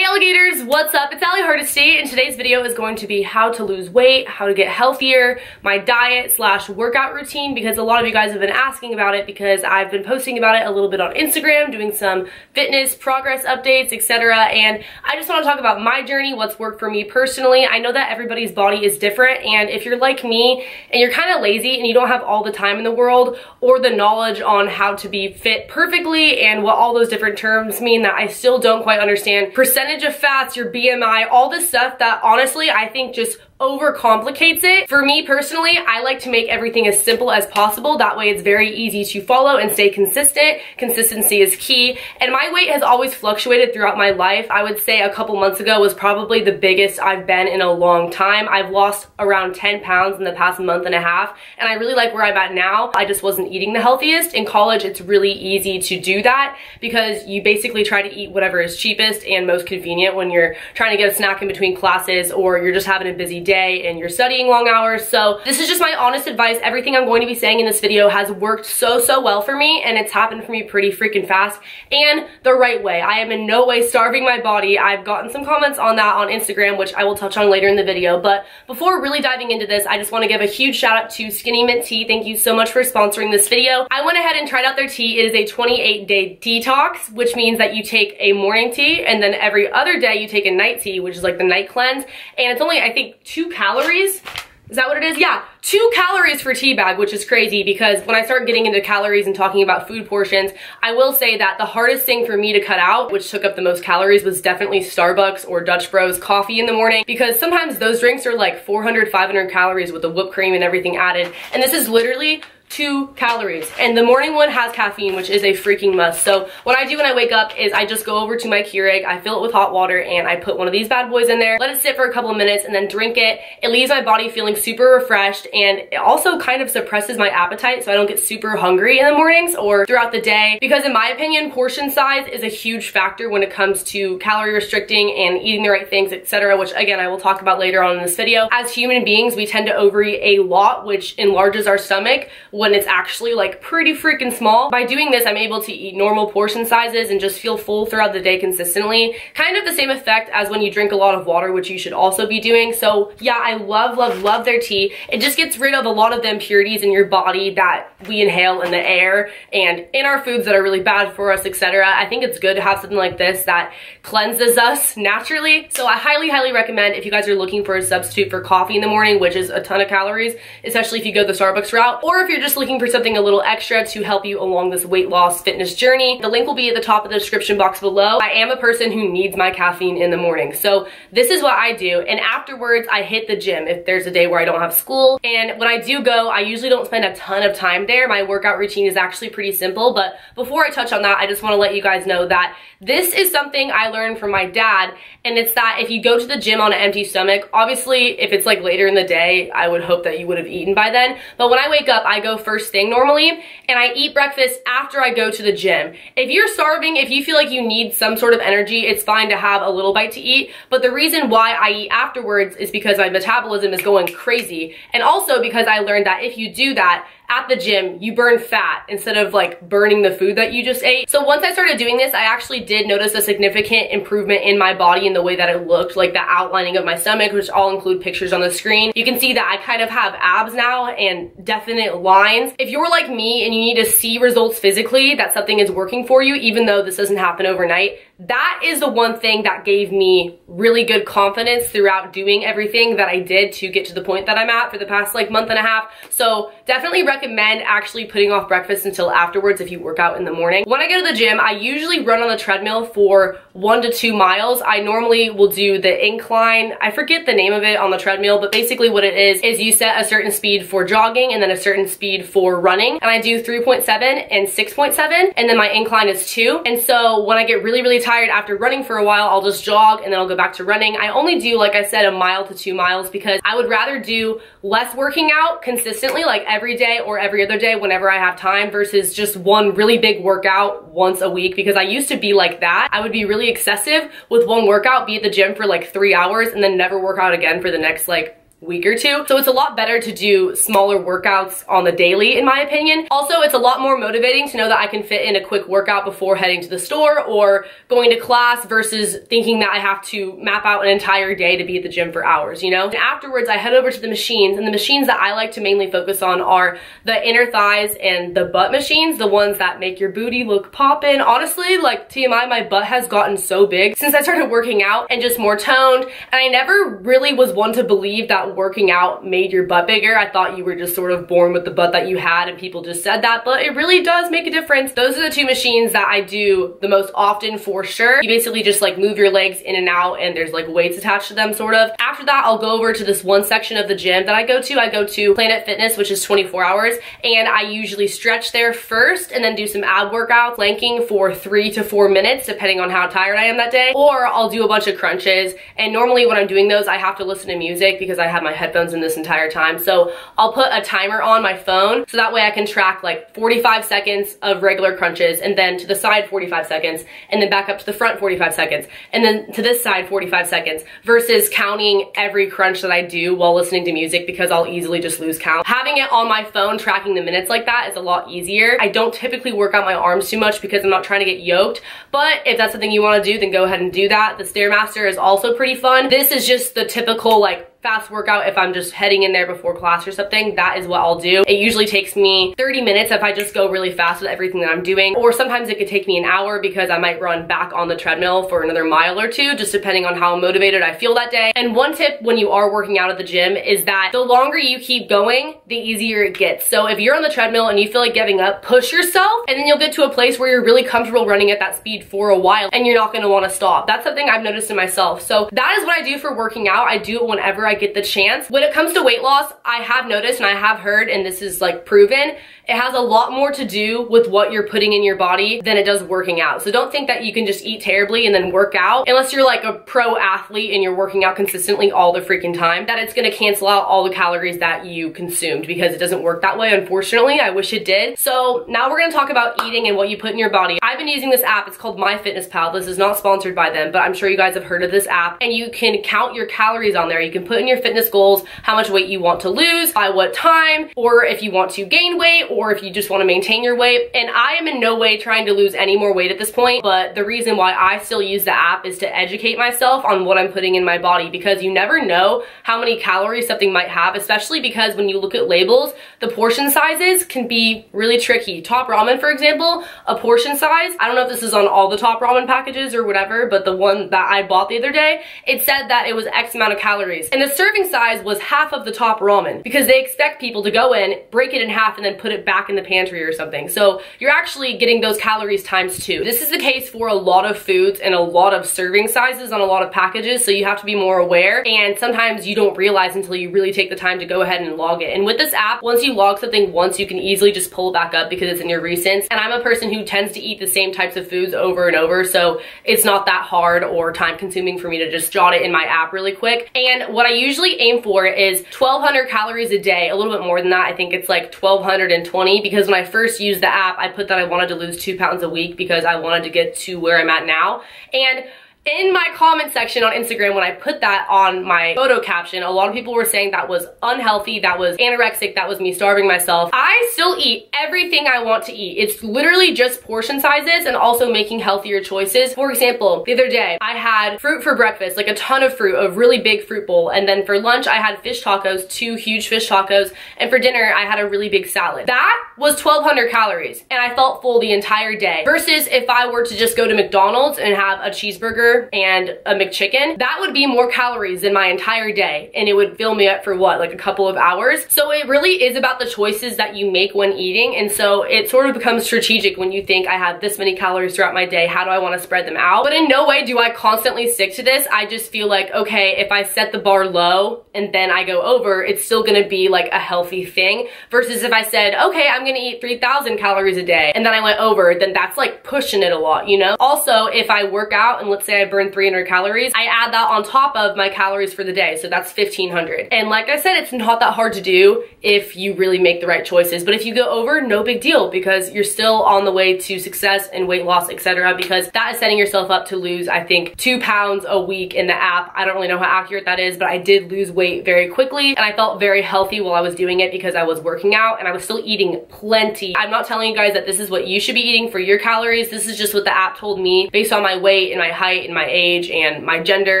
Hey alligators, what's up? It's Allie Hardesty, and today's video is going to be how to lose weight, how to get healthier, my diet slash workout routine, because a lot of you guys have been asking about it because I've been posting about it a little bit on Instagram, doing some fitness progress updates, etc. And I just want to talk about my journey, what's worked for me personally. I know that everybody's body is different, and if you're like me and you're kind of lazy and you don't have all the time in the world or the knowledge on how to be fit perfectly and what all those different terms mean that I still don't quite understand, percentage of fats, your BMI, all this stuff that honestly I think just overcomplicates it. For me personally, I like to make everything as simple as possible. That way it's very easy to follow and stay consistent. Consistency is key. And my weight has always fluctuated throughout my life. I would say a couple months ago was probably the biggest I've been in a long time. I've lost around 10 pounds in the past month and a half, and I really like where I'm at now. I just wasn't eating the healthiest. In college, it's really easy to do that because you basically try to eat whatever is cheapest and most convenient when you're trying to get a snack in between classes or you're just having a busy day and you're studying long hours. So this is just my honest advice. Everything I'm going to be saying in this video has worked so well for me, and it's happened for me pretty freaking fast and the right way. I am in no way starving my body. I've gotten some comments on that on Instagram, which I will touch on later in the video. But before really diving into this, I just want to give a huge shout out to Skinny Mint Tea. Thank you so much for sponsoring this video. I went ahead and tried out their tea. It is a 28-day detox, which means that you take a morning tea and then every other day you take a night tea, which is like the night cleanse. And it's only, I think, 2 calories. Is that what it is? Yeah, 2 calories for tea bag, which is crazy because when I start getting into calories and talking about food portions, I will say that the hardest thing for me to cut out, which took up the most calories, was definitely Starbucks or Dutch Bros coffee in the morning, because sometimes those drinks are like 400, 500 calories with the whipped cream and everything added. And this is literally 2 calories, and the morning one has caffeine, which is a freaking must. So what I do when I wake up is I just go over to my Keurig, I fill it with hot water, and I put one of these bad boys in there, let it sit for a couple of minutes, and then drink it. It leaves my body feeling super refreshed, and it also kind of suppresses my appetite so I don't get super hungry in the mornings or throughout the day, because in my opinion, portion size is a huge factor when it comes to calorie restricting and eating the right things, etc., which again I will talk about later on in this video. As human beings, we tend to overeat a lot, which enlarges our stomach when it's actually like pretty freaking small. By doing this, I'm able to eat normal portion sizes and just feel full throughout the day consistently. Kind of the same effect as when you drink a lot of water, which you should also be doing. So yeah, I love their tea. It just gets rid of a lot of the impurities in your body that we inhale in the air and in our foods that are really bad for us, etc. I think it's good to have something like this that cleanses us naturally. So I highly recommend if you guys are looking for a substitute for coffee in the morning, which is a ton of calories, especially if you go the Starbucks route, or if you're just looking for something a little extra to help you along this weight loss fitness journey. The link will be at the top of the description box below. I am a person who needs my caffeine in the morning, so this is what I do, and afterwards I hit the gym if there's a day where I don't have school. And when I do go, I usually don't spend a ton of time there. My workout routine is actually pretty simple, but before I touch on that, I just want to let you guys know that this is something I learned from my dad, and it's that if you go to the gym on an empty stomach, obviously if it's like later in the day, I would hope that you would have eaten by then, but when I wake up, I go first thing normally, and I eat breakfast after I go to the gym. If you're starving, if you feel like you need some sort of energy, it's fine to have a little bite to eat, but the reason why I eat afterwards is because my metabolism is going crazy, and also because I learned that if you do that at the gym, you burn fat instead of like burning the food that you just ate. So once I started doing this, I actually did notice a significant improvement in my body and the way that it looked, like the outlining of my stomach, which I'll include pictures on the screen. You can see that I kind of have abs now and definite lines. If you're like me and you need to see results physically, that something is working for you, even though this doesn't happen overnight, that is the one thing that gave me really good confidence throughout doing everything that I did to get to the point that I'm at for the past like month and a half. So definitely recommend actually putting off breakfast until afterwards if you work out in the morning. When I go to the gym, I usually run on the treadmill for 1 to 2 miles. I normally will do the incline. I forget the name of it on the treadmill, but basically what it is you set a certain speed for jogging and then a certain speed for running. And I do 3.7 and 6.7, and then my incline is 2. And so when I get really tired after running for a while, I'll just jog and then I'll go back to running. I only do, like I said, 1 mile to 2 miles because I would rather do less working out consistently, like every day or every other day whenever I have time, versus just one really big workout once a week, because I used to be like that. I would be really excessive with one workout, be at the gym for like 3 hours and then never work out again for the next like week or two. So it's a lot better to do smaller workouts on the daily, in my opinion. Also, it's a lot more motivating to know that I can fit in a quick workout before heading to the store or going to class versus thinking that I have to map out an entire day to be at the gym for hours, you know? And afterwards, I head over to the machines, and the machines that I like to mainly focus on are the inner thighs and the butt machines, the ones that make your booty look poppin'. Honestly, like TMI, my butt has gotten so big since I started working out and just more toned, and I never really was one to believe that working out made your butt bigger. I thought you were just sort of born with the butt that you had and people just said that, but it really does make a difference. Those are the two machines that I do the most often for sure. You basically just like move your legs in and out and there's like weights attached to them sort of. After that, I'll go over to this one section of the gym that I go to. I go to Planet Fitness, which is 24 hours, and I usually stretch there first and then do some ab workouts, planking for 3 to 4 minutes depending on how tired I am that day, or I'll do a bunch of crunches. And normally when I'm doing those, I have to listen to music because I have my headphones in this entire time. So I'll put a timer on my phone so that way I can track like 45 seconds of regular crunches, and then to the side 45 seconds, and then back up to the front 45 seconds, and then to this side 45 seconds, versus counting every crunch that I do while listening to music because I'll easily just lose count. Having it on my phone tracking the minutes like that is a lot easier. I don't typically work out my arms too much because I'm not trying to get yoked, but if that's something you want to do, then go ahead and do that. The Stairmaster is also pretty fun. This is just the typical like fast workout if I'm just heading in there before class or something. That is what I'll do. It usually takes me 30 minutes if I just go really fast with everything that I'm doing, or sometimes it could take me an hour because I might run back on the treadmill for another mile or two, just depending on how motivated I feel that day. And one tip when you are working out at the gym is that the longer you keep going, the easier it gets. So if you're on the treadmill and you feel like giving up, push yourself, and then you'll get to a place where you're really comfortable running at that speed for a while and you're not going to want to stop. That's something I've noticed in myself. So that is what I do for working out. I do it whenever I get the chance. When it comes to weight loss, I have noticed and I have heard, and this is like proven, it has a lot more to do with what you're putting in your body than it does working out. So don't think that you can just eat terribly and then work out, unless you're like a pro athlete and you're working out consistently all the freaking time, that it's gonna cancel out all the calories that you consumed, because it doesn't work that way, unfortunately. I wish it did. So now we're gonna talk about eating and what you put in your body. I've been using this app. It's called MyFitnessPal. This is not sponsored by them, but I'm sure you guys have heard of this app, and you can count your calories on there. You can put in your fitness goals, how much weight you want to lose, by what time, or if you want to gain weight, or if you just want to maintain your weight. And I am in no way trying to lose any more weight at this point, but the reason why I still use the app is to educate myself on what I'm putting in my body, because you never know how many calories something might have, especially because when you look at labels, the portion sizes can be really tricky. Top Ramen, for example, a portion size, I don't know if this is on all the Top Ramen packages or whatever, but the one that I bought the other day, it said that it was X amount of calories, and the serving size was half of the Top Ramen, because they expect people to go in, break it in half, and then put it back in the pantry or something. So you're actually getting those calories times 2. This is the case for a lot of foods and a lot of serving sizes on a lot of packages, so you have to be more aware, and sometimes you don't realize until you really take the time to go ahead and log it. And with this app, once you log something once, you can easily just pull it back up because it's in your recents. And I'm a person who tends to eat the same types of foods over and over, so it's not that hard or time consuming for me to just jot it in my app really quick. And what I usually aim for is 1,200 calories a day, a little bit more than that. I think it's like 1,220, because when I first used the app, I put that I wanted to lose 2 pounds a week because I wanted to get to where I'm at now. And in my comment section on Instagram, when I put that on my photo caption, a lot of people were saying that was unhealthy, that was anorexic, that was me starving myself. I still eat everything I want to eat. It's literally just portion sizes and also making healthier choices. For example, the other day, I had fruit for breakfast, like a ton of fruit, a really big fruit bowl. And then for lunch, I had fish tacos, 2 huge fish tacos. And for dinner, I had a really big salad. That was 1,200 calories, and I felt full the entire day. Versus if I were to just go to McDonald's and have a cheeseburger and a McChicken, that would be more calories than my entire day, and it would fill me up for what, like a couple of hours. So it really is about the choices that you make when eating, and so it sort of becomes strategic when you think, I have this many calories throughout my day, how do I want to spread them out? But in no way do I constantly stick to this. I just feel like, okay, if I set the bar low and then I go over, it's still gonna be like a healthy thing, versus if I said, okay, I'm gonna eat 3,000 calories a day and then I went over, then that's like pushing it a lot, you know? Also, if I work out and let's say say I burned 300 calories, I add that on top of my calories for the day. So that's 1,500. And like I said, it's not that hard to do if you really make the right choices. But if you go over, no big deal, because you're still on the way to success and weight loss, etc. Because that is setting yourself up to lose, I think, 2 pounds a week in the app. I don't really know how accurate that is, but I did lose weight very quickly, and I felt very healthy while I was doing it because I was working out and I was still eating plenty. I'm not telling you guys that this is what you should be eating for your calories. This is just what the app told me based on my weight and my height and my age and my gender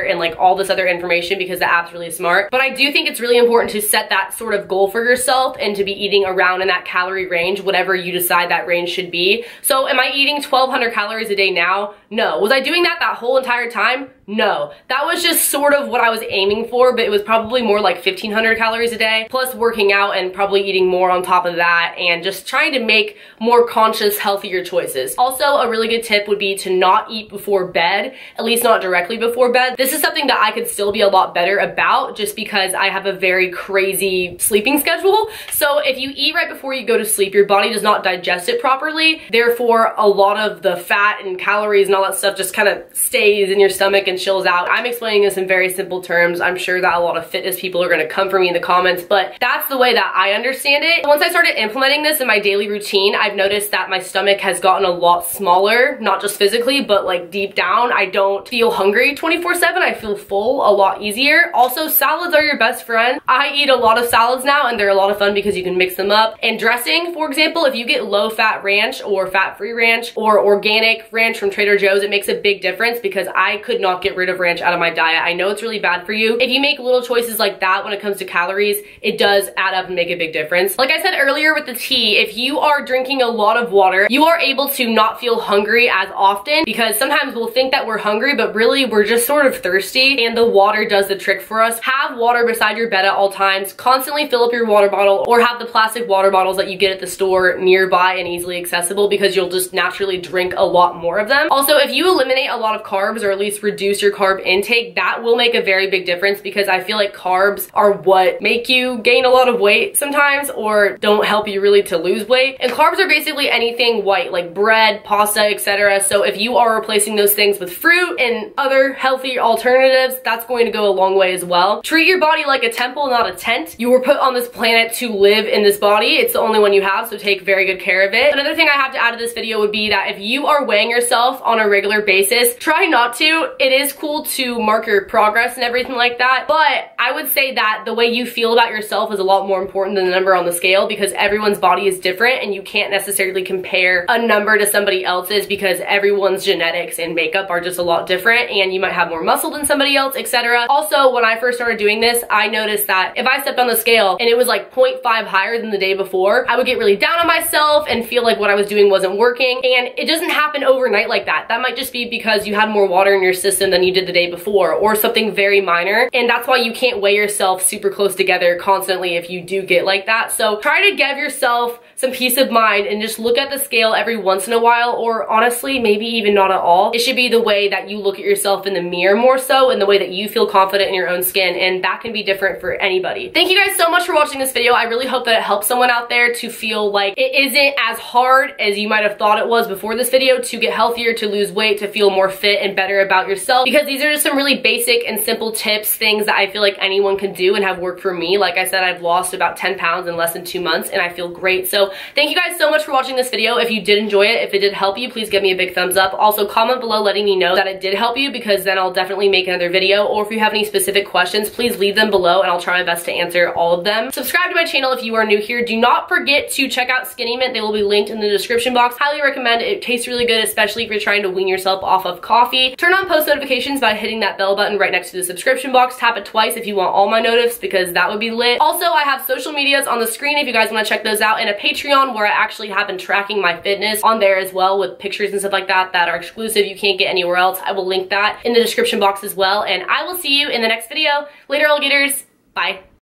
and like all this other information, because the app's really smart. But I do think it's really important to set that sort of goal for yourself and to be eating around in that calorie range, whatever you decide that range should be. So am I eating 1,200 calories a day now? No. Was I doing that whole entire time? No. That was just sort of what I was aiming for, but it was probably more like 1,500 calories a day, plus working out and probably eating more on top of that, and just trying to make more conscious, healthier choices. Also, a really good tip would be to not eat before bed, at least not directly before bed. This is something that I could still be a lot better about just because I have a very crazy sleeping schedule. So if you eat right before you go to sleep, your body does not digest it properly. Therefore, a lot of the fat and calories and all that stuff just kind of stays in your stomach and chills out. I'm explaining this in very simple terms. I'm sure that a lot of fitness people are going to come for me in the comments, but that's the way that I understand it. Once I started implementing this in my daily routine, I've noticed that my stomach has gotten a lot smaller, not just physically, but like deep down. I don't feel hungry 24/7. I feel full a lot easier. Also, salads are your best friend. I eat a lot of salads now, and they're a lot of fun because you can mix them up. And dressing, for example, if you get low-fat ranch or fat-free ranch or organic ranch from Trader Joe's, it makes a big difference because I could not get rid of ranch out of my diet. I know it's really bad for you. If you make little choices like that when it comes to calories, it does add up and make a big difference. Like I said earlier with the tea, if you are drinking a lot of water, you are able to not feel hungry as often, because sometimes we'll think that we're hungry, but really we're just sort of thirsty, and the water does the trick for us. Have water beside your bed at all times. Constantly fill up your water bottle, or have the plastic water bottles that you get at the store nearby and easily accessible, because you'll just naturally drink a lot more of them. Also, if you eliminate a lot of carbs, or at least reduce your carb intake, that will make a very big difference, because I feel like carbs are what make you gain a lot of weight sometimes, or don't help you really to lose weight. And carbs are basically anything white, like bread, pasta, etc. So if you are replacing those things with fruit and other healthy alternatives, that's going to go a long way as well. Treat your body like a temple, not a tent. You were put on this planet to live in this body. It's the only one you have, so take very good care of it. Another thing I have to add to this video would be that if you are weighing yourself on a regular basis, try not to. It is cool to mark your progress and everything like that, but I would say that the way you feel about yourself is a lot more important than the number on the scale, because everyone's body is different and you can't necessarily compare a number to somebody else's, because everyone's genetics and makeup are just a lot different, and you might have more muscle than somebody else, etc. Also, when I first started doing this, I noticed that if I stepped on the scale and it was like 0.5 higher than the day before, I would get really down on myself and feel like what I was doing wasn't working. And it doesn't happen overnight like that. That might just be because you had more water in your system than you did the day before, or something very minor. And that's why you can't weigh yourself super close together constantly if you do get like that. So try to give yourself some peace of mind and just look at the scale every once in a while, or honestly, maybe even not at all. It should be the way that you look at yourself in the mirror more so, and the way that you feel confident in your own skin, and that can be different for anybody. Thank you guys so much for watching this video. I really hope that it helps someone out there to feel like it isn't as hard as you might have thought it was before this video to get healthier, to lose weight, to feel more fit and better about yourself, because these are just some really basic and simple tips, things that I feel like anyone can do and have worked for me. Like I said, I've lost about 10 pounds in less than 2 months and I feel great. So thank you guys so much for watching this video. If you did enjoy it, if it did help you, please give me a big thumbs up. Also, comment below letting me know that it did help you, because then I'll definitely make another video. Or if you have any specific questions, please leave them below and I'll try my best to answer all of them. Subscribe to my channel if you are new here. Do not forget to check out Skinny Mint. They will be linked in the description box. Highly recommend it. It tastes really good, especially if you're trying to wean yourself off of coffee. Turn on post notifications by hitting that bell button right next to the subscription box. Tap it twice if you want all my notifs, because that would be lit. Also, I have social medias on the screen if you guys want to check those out, and a Patreon where I actually have been tracking my fitness on there as well, with pictures and stuff like that that are exclusive. You can't get anywhere else. I will link that in the description box as well, and I will see you in the next video. Later, alligators. Bye.